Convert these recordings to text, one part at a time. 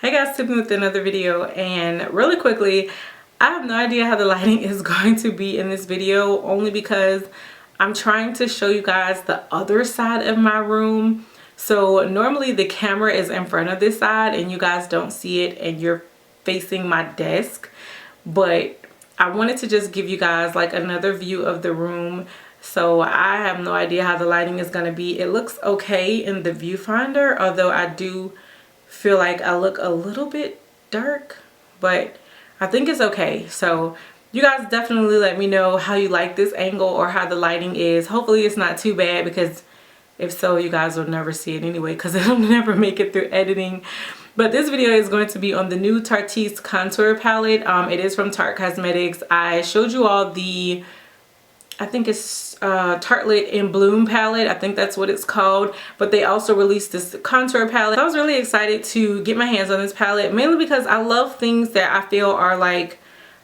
Hey guys, Tiff with another video, and really quickly, I have no idea how the lighting is going to be in this video, only because I'm trying to show you guys the other side of my room. So normally the camera is in front of this side and you guys don't see it and you're facing my desk, but I wanted to just give you guys like another view of the room. So I have no idea how the lighting is going to be. It looks okay in the viewfinder, although I do feel like I look a little bit dark, but I think it's okay. So you guys definitely let me know how you like this angle or how the lighting is. Hopefully it's not too bad, because if so, you guys will never see it anyway, because it'll never make it through editing. But this video is going to be on the new Tarteist contour palette. It is from Tarte Cosmetics. I showed you all the, I think it's Tartelette in Bloom palette. I think that's what it's called. But they also released this contour palette. I was really excited to get my hands on this palette, mainly because I love things that I feel are like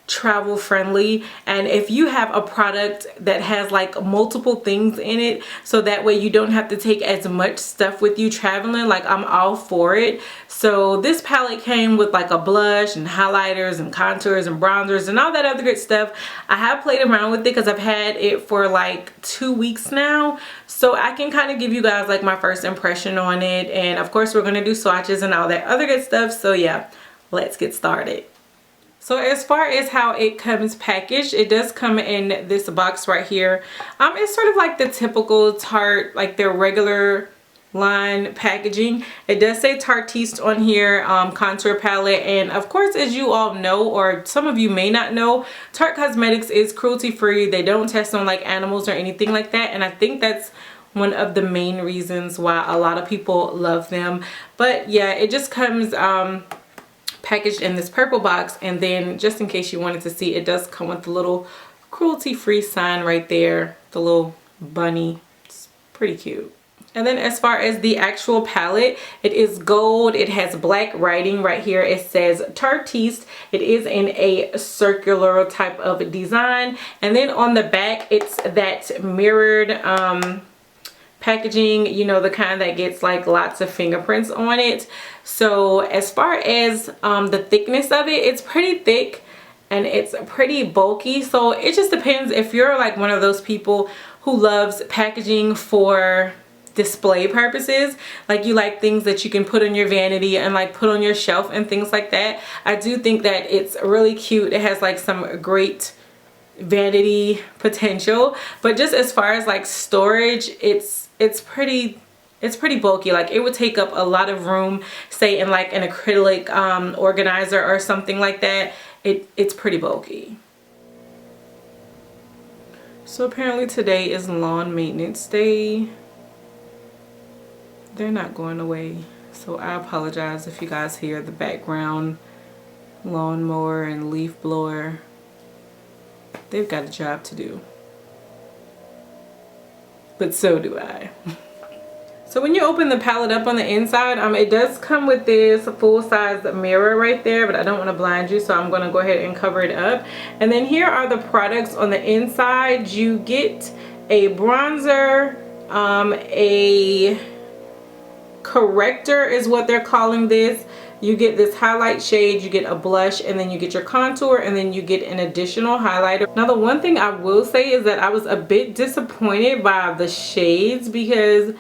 travel friendly. And if you have a product that has like multiple things in it, so that way you don't have to take as much stuff with you traveling, like I'm all for it. So this palette came with like a blush and highlighters and contours and bronzers and all that other good stuff. I have played around with it because I've had it for like 2 weeks now, so I can kind of give you guys like my first impression on it. And of course we're gonna do swatches and all that other good stuff. So yeah, let's get started. So as far as how it comes packaged, it does come in this box right here. It's sort of like the typical Tarte, like their regular line packaging. It does say Tarteist on here, contour palette. And of course, as you all know, or some of you may not know, Tarte Cosmetics is cruelty free. They don't test on like animals or anything like that. And I think that's one of the main reasons why a lot of people love them. But yeah, it just comes packaged in this purple box, and then just in case you wanted to see, it does come with the little cruelty-free sign right there, the little bunny. It's pretty cute. And then as far as the actual palette, it is gold. It has black writing right here. It says Tarteist. It is in a circular type of design, and then on the back it's that mirrored packaging, you know, the kind that gets like lots of fingerprints on it. So as far as the thickness of it, it's pretty thick and it's pretty bulky. So it just depends if you're like one of those people who loves packaging for display purposes, like you like things that you can put on your vanity and like put on your shelf and things like that. I do think that it's really cute. It has like some great vanity potential, but just as far as like storage, it's pretty bulky. Like it would take up a lot of room, say in like an acrylic organizer or something like that. It's pretty bulky. So apparently today is lawn maintenance day. They're not going away, so I apologize if you guys hear the background lawnmower and leaf blower. They've got a job to do, but so do I. So when you open the palette up on the inside, it does come with this full-size mirror right there, but I don't want to blind you, so I'm going to go ahead and cover it up. And then here are the products on the inside. You get a bronzer, a corrector is what they're calling this. You get this highlight shade, you get a blush, and then you get your contour, and then you get an additional highlighter. Now the one thing I will say is that I was a bit disappointed by the shades, because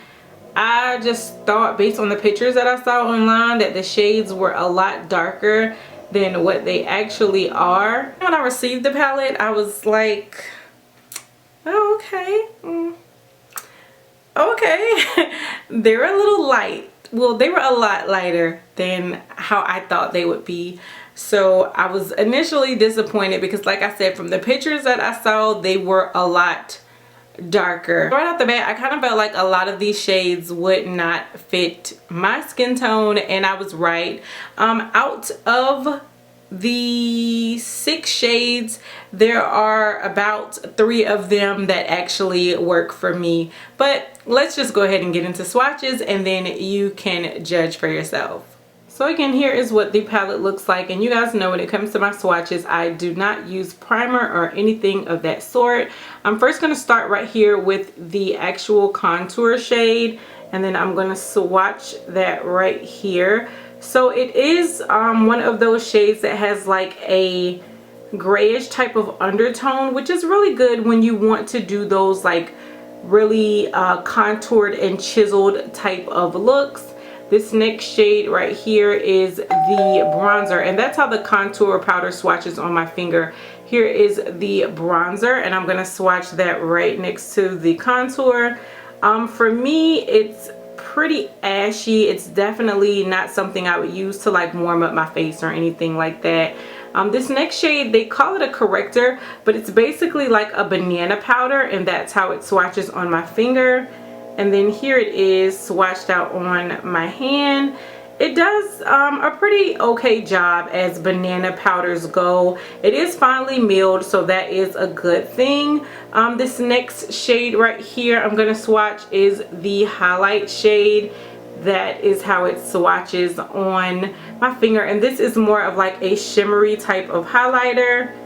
I just thought, based on the pictures that I saw online, that the shades were a lot darker than what they actually are. When I received the palette, I was like, oh, okay. Okay. They're a little light. Well, they were a lot lighter than how I thought they would be. So I was initially disappointed because, like I said, from the pictures that I saw, they were a lot darker. Right off the bat, I kind of felt like a lot of these shades would not fit my skin tone, and I was right. Out of the 6 shades, there are about 3 of them that actually work for me. But let's just go ahead and get into swatches, and then you can judge for yourself. So again, here is what the palette looks like, and you guys know when it comes to my swatches, I do not use primer or anything of that sort. I'm first going to start right here with the actual contour shade, and then I'm going to swatch that right here. So it is one of those shades that has like a grayish type of undertone, which is really good when you want to do those like really contoured and chiseled type of looks. This next shade right here is the bronzer, and that's how the contour powder swatches on my finger. Here is the bronzer, and I'm going to swatch that right next to the contour. For me, it's pretty ashy. It's definitely not something I would use to like warm up my face or anything like that. This next shade, they call it a corrector, but it's basically like a banana powder, and that's how it swatches on my finger. And then here it is swatched out on my hand. It does a pretty okay job as banana powders go. It is finely milled, so that is a good thing. This next shade right here I'm going to swatch is the highlight shade. That is how it swatches on my finger, and this is more of like a shimmery type of highlighter,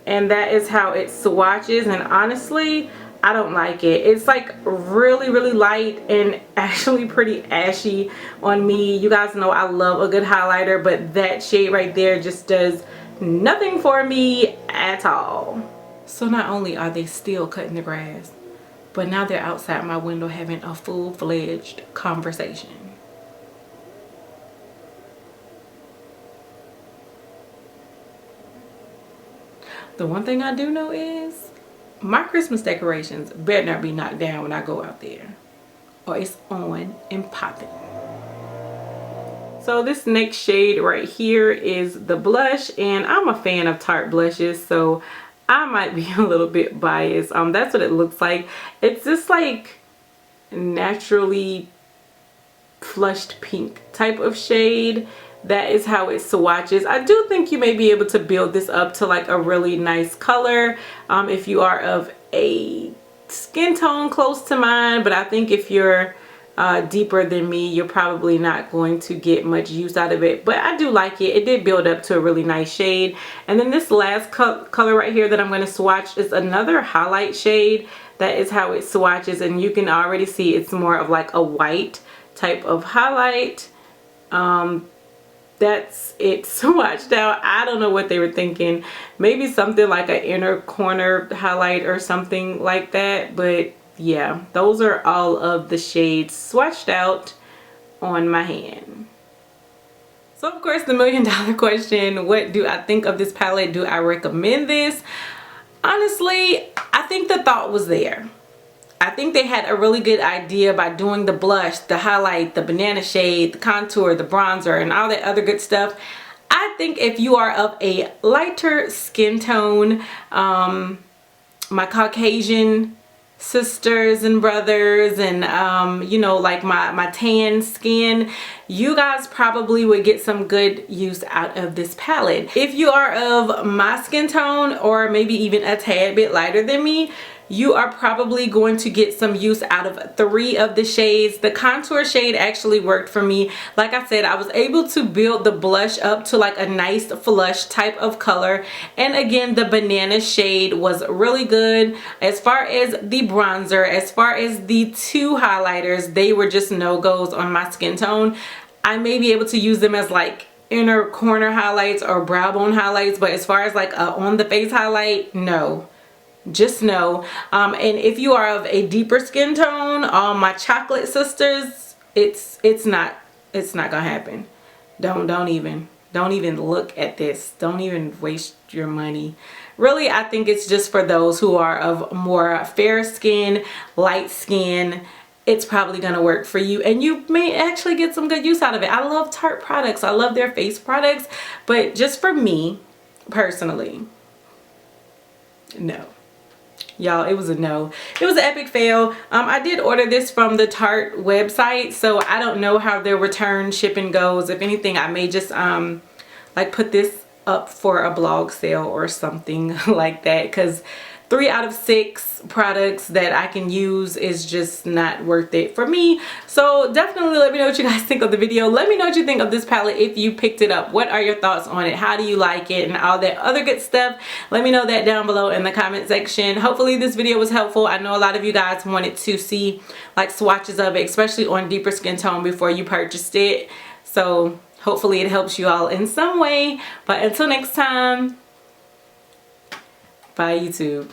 and that is how it swatches. And honestly, I don't like it. It's like really light and actually pretty ashy on me. You guys know I love a good highlighter, but that shade right there just does nothing for me at all. So not only are they still cutting the grass, but now they're outside my window having a full-fledged conversation. The one thing I do know is my Christmas decorations better not be knocked down when I go out there, or it's on and popping. So this next shade right here is the blush, and I'm a fan of Tarte blushes, so I might be a little bit biased. That's what it looks like. It's just like naturally flushed pink type of shade. That is how it swatches. I do think you may be able to build this up to like a really nice color if you are of a skin tone close to mine, but I think if you're deeper than me, you're probably not going to get much use out of it. But I do like it. It did build up to a really nice shade. And then this last color right here that I'm going to swatch is another highlight shade. That is how it swatches, and you can already see it's more of like a white type of highlight. That's it swatched out. I don't know what they were thinking. Maybe something like an inner corner highlight or something like that. But yeah, those are all of the shades swatched out on my hand. So of course, the $1,000,000 question, what do I think of this palette? Do I recommend this? Honestly, I think the thought was there. I think they had a really good idea by doing the blush, the highlight, the banana shade, the contour, the bronzer, and all that other good stuff. I think if you are of a lighter skin tone, my Caucasian sisters and brothers, and you know, like my tan skin, you guys probably would get some good use out of this palette. If you are of my skin tone, or maybe even a tad bit lighter than me, you are probably going to get some use out of 3 of the shades. The contour shade actually worked for me. Like I said, I was able to build the blush up to like a nice flush type of color. And again, the banana shade was really good. As far as the bronzer, as far as the 2 highlighters, they were just no-goes on my skin tone. I may be able to use them as like inner corner highlights or brow bone highlights, but as far as like a on the face highlight, no. Just no. And if you are of a deeper skin tone, my chocolate sisters, it's not gonna happen. Don't even look at this. Don't even waste your money. Really, I think it's just for those who are of more fair skin, light skin. It's probably gonna work for you, and you may actually get some good use out of it. I love Tarte products. I love their face products, but just for me personally, no. Y'all, it was a no. It was an epic fail. I did order this from the Tarte website, so I don't know how their return shipping goes. If anything, I may just like put this up for a blog sale or something like that, because 3 out of 6 products that I can use is just not worth it for me. So definitely let me know what you guys think of the video. Let me know what you think of this palette if you picked it up. What are your thoughts on it? How do you like it? And all that other good stuff. Let me know that down below in the comment section. Hopefully this video was helpful. I know a lot of you guys wanted to see like swatches of it, especially on deeper skin tone before you purchased it. So hopefully it helps you all in some way. But until next time, bye YouTube.